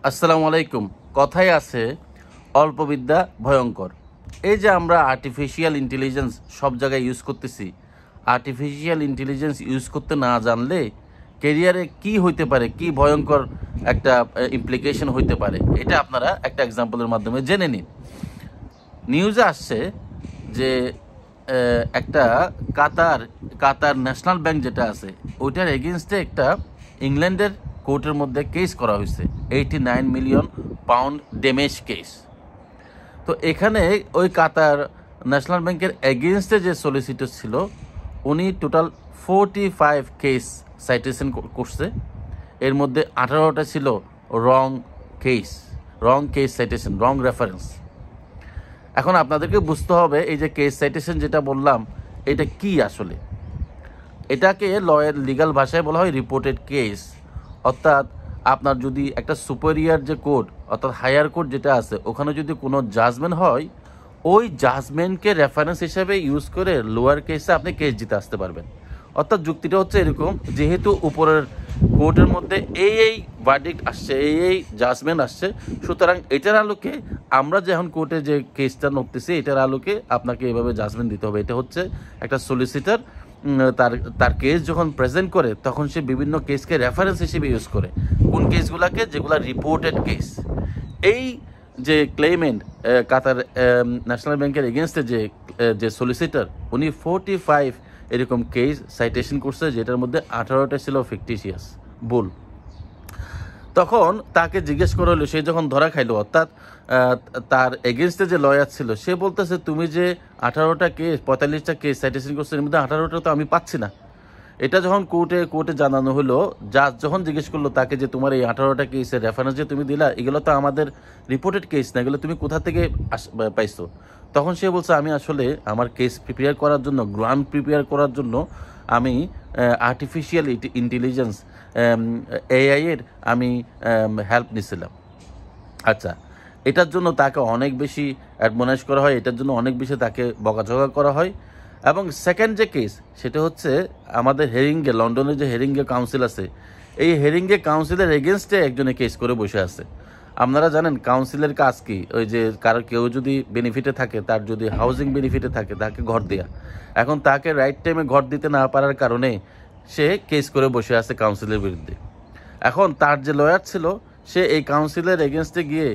আসসালামু আলাইকুম। কথায় আছে অল্প বিদ্যা ভয়ঙ্কর। এই যে আমরা আর্টিফিশিয়াল ইন্টেলিজেন্স সব জায়গায় ইউজ করতেছি, আর্টিফিশিয়াল ইন্টেলিজেন্স ইউজ করতে না জানলে কেরিয়ারে কি হইতে পারে, কি ভয়ঙ্কর একটা ইমপ্লিকেশন হইতে পারে, এটা আপনারা একটা এক্সাম্পলের মাধ্যমে জেনে নিন। নিউজে আসছে যে একটা কাতার ন্যাশনাল ব্যাংক যেটা আছে ওইটার এগেনস্টে একটা ইংল্যান্ডের কোর্টের মধ্যে কেস করা হয়েছে, 89 মিলিয়ন পাউন্ড ড্যামেজ কেস। তো এখানে ওই কাতার ন্যাশনাল ব্যাংকের এগেনস্টে যে সলিসিটর ছিল উনি টোটাল 45 কেস সাইটেশন করছে। এর মধ্যে 18টা ছিল রং কেস সাইটেশন, রং রেফারেন্স। এখন আপনাদেরকে বুঝতে হবে এই যে কেস সাইটেশন যেটা বললাম এটা কি আসলে। এটাকে লয়ের লিগাল ভাষায় বলা হয় রিপোর্টেড কেস। অর্থাৎ আপনার যদি একটা সুপেরিয়র যে কোর্ট অর্থাৎ হায়ার কোর্ট যেটা আছে ওখানে যদি কোনো জাজমেন্ট হয় ওই জাজমেন্টকে রেফারেন্স হিসেবে ইউজ করে লোয়ার কেসে আপনি কেস জিতে আসতে পারবেন। অর্থাৎ যুক্তিটা হচ্ছে এরকম, যেহেতু উপরের কোর্টের মধ্যে এই ভার্ডিক্ট আসছে, এই জাজমেন্ট আসছে, সুতরাং এটার আলোকে আমরা যখন কোর্টে যে কেসটা নড়তেছি এটার আলোকে আপনাকে এভাবে জাজমেন্ট দিতে হবে। এটা হচ্ছে একটা সলিসিটর তার কেস যখন প্রেজেন্ট করে তখন সে বিভিন্ন কেসকে রেফারেন্স হিসেবে ইউজ করে। কোন কেসগুলোকে? যেগুলো রিপোর্টেড কেস। এই যে ক্লেমেন্ট কাতার ন্যাশনাল ব্যাংকের এগেনস্টে যে সলিসিটর উনি 45 এরকম কেস সাইটেশন করছে, যেটার মধ্যে 18টা ছিল ফিকটিশিয়াস, ভুল। তখন তাকে জিজ্ঞেস করা হলো, সে যখন ধরা খাইলো, অর্থাৎ তার এগেনস্টে যে লয়ার ছিল সে বলতেছে তুমি যে 18টা কেস 45টা কেস সাইটেশন করছো এর মধ্যে 18টা তো আমি পাচ্ছি না। এটা যখন কোর্টে জানানো হলো, জাজ যখন জিজ্ঞেস করলো তাকে যে তোমার এই 18টা কেসের রেফারেন্স যে তুমি দিলা এগুলো তো আমাদের রিপোর্টেড কেস না, এগুলো তুমি কোথা থেকে পাইছো? তখন সে বলছে আমি আসলে আমার কেস প্রিপেয়ার করার জন্য, গ্রান্ট প্রিপেয়ার করার জন্য আমি আর্টিফিশিয়াল ইন্টেলিজেন্স এআই এর আমি হেল্প নিছিলাম। আচ্ছা, এটার জন্য তাকে অনেক বেশি অ্যাডমনাইজ করা হয়, এটার জন্য অনেক বেশি তাকে বকাঝকা করা হয়। এবং সেকেন্ড যে কেস সেটা হচ্ছে আমাদের হেরিংয়ে, লন্ডনের যে হেরিংয়ে কাউন্সিল আছে, এই হেরিংয়ে কাউন্সিলের এগেনস্টে একজনে কেস করে বসে আছে। আপনারা জানেন কাউন্সিলের কাজ কি? ওই যে কারো কেউ যদি বেনিফিটে থাকে, তার যদি হাউজিং বেনিফিটে থাকে তাকে ঘর দেয়া। এখন তাকে রাইট টাইমে ঘর দিতে না পারার কারণে সে কেস করে বসে আছে কাউন্সিলের বিরুদ্ধে। এখন তার যে লয়ার ছিল সে এই কাউন্সিলের এগেনস্টে গিয়ে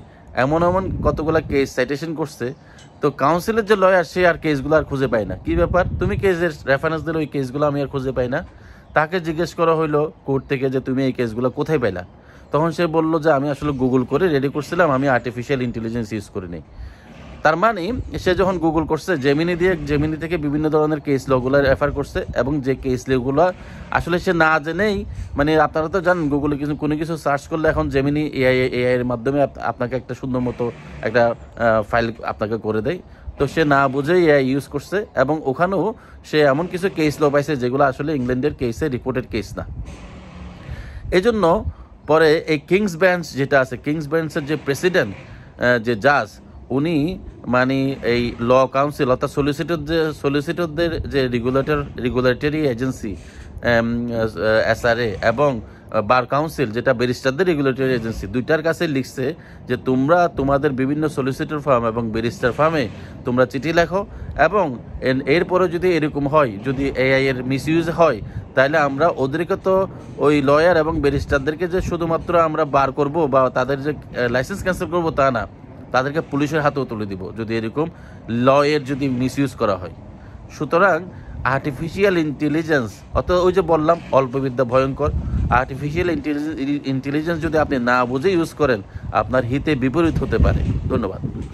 এমন কতগুলো কেস সাইটেশন করছে। তো কাউন্সিলের যে লয়ার সে আর কেসগুলো আর খুঁজে পায় না। কি ব্যাপার, তুমি কেসের রেফারেন্স দিলে ওই কেসগুলো আমি আর খুঁজে পাই না। তাকে জিজ্ঞেস করা হইলো কোর্ট থেকে যে তুমি এই কেসগুলো কোথায় পাইলা? তখন সে বলল যে আমি আসলে গুগল করে রেডি করছিলাম, আমি আর্টিফিশিয়াল ইন্টেলিজেন্স ইউজ করিনি। তার মানে সে যখন গুগল করছে, জেমিনি থেকে বিভিন্ন ধরনের কেস লগুলো রেফার করছে, এবং যে কেস লগুলো আসলে সে না জেনেই, মানে আপনারা তো জানেন গুগলে কোনো কিছু সার্চ করলে এখন জেমিনি এআই এর মাধ্যমে আপনাকে একটা সুন্দর মতো একটা ফাইল আপনাকে করে দেয়। তো সে না বুঝেই এআই ইউজ করছে, এবং ওখানেও সে এমন কিছু কেস ল পাইছে যেগুলো আসলে ইংল্যান্ডের কেসে রিপোর্টেড কেস না। এই জন্য পরে এই কিংস বেঞ্চ যেটা আছে, কিংস বেঞ্চের যে প্রেসিডেন্ট, যে জাজ, উনি মানে এই ল কাউন্সিল অর্থাৎ সলিসিটরদের যে রেগুলেটরি এজেন্সি এসআরএ এবং বার কাউন্সিল যেটা ব্যারিস্টারদের রেগুলেটরি এজেন্সি, দুইটার কাছে লিখছে যে তোমরা তোমাদের বিভিন্ন সলিসিটর ফার্ম এবং ব্যারিস্টার ফার্মে তোমরা চিঠি লেখো, এবং এরপরে যদি এরকম হয়, যদি এআই এর মিসইউজ হয়, তাহলে আমরা অতিরিক্ত ওই লয়ার এবং ব্যারিস্টারদেরকে যে শুধুমাত্র আমরা বার করব বা তাদের যে লাইসেন্স ক্যান্সেল করব তা না, তাদেরকে পুলিশের হাতেও তুলে দিব যদি এরকম লয়ের যদি মিসইউজ করা হয়। সুতরাং আর্টিফিশিয়াল ইন্টেলিজেন্স, অর্থাৎ ওই যে বললাম অল্পবিদ্যা ভয়ঙ্কর, আর্টিফিশিয়াল ইন্টেলিজেন্স যদি আপনি না বুঝে ইউজ করেন আপনার হিতে বিপরীত হতে পারে। ধন্যবাদ।